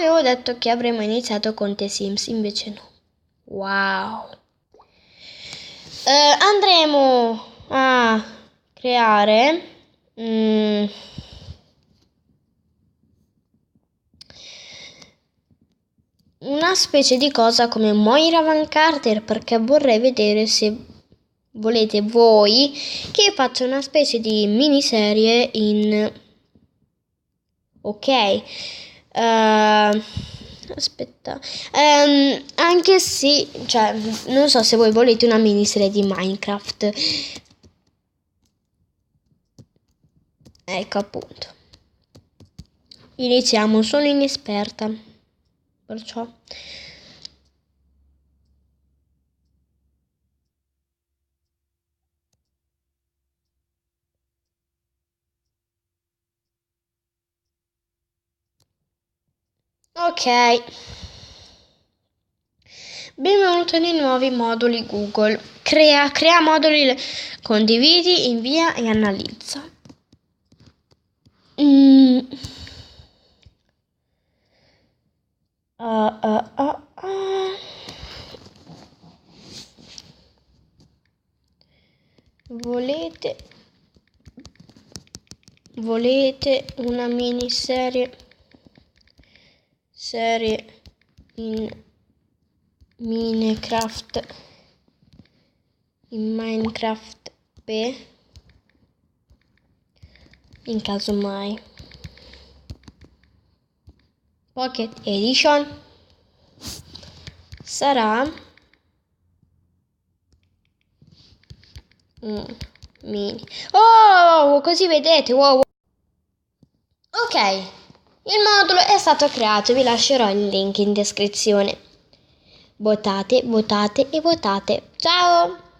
avevo detto che avremmo iniziato con The Sims, invece no. Wow. Andremo a creare una specie di cosa come Moira Van Carter, perché vorrei vedere se volete voi che faccia una specie di miniserie in... Ok. Aspetta. Anche se, cioè, non so se voi volete una miniserie di Minecraft. Ecco appunto. Iniziamo, sono inesperta. Perciò... Ok. Benvenuto nei nuovi moduli Google. Crea moduli, condividi, invia e analizza. Volete una miniserie in Minecraft in caso mai Pocket Edition sarà mini. Oh, così vedete, wow. Ok, il modulo è stato creato, vi lascerò il link in descrizione. Votate, votate e votate. Ciao!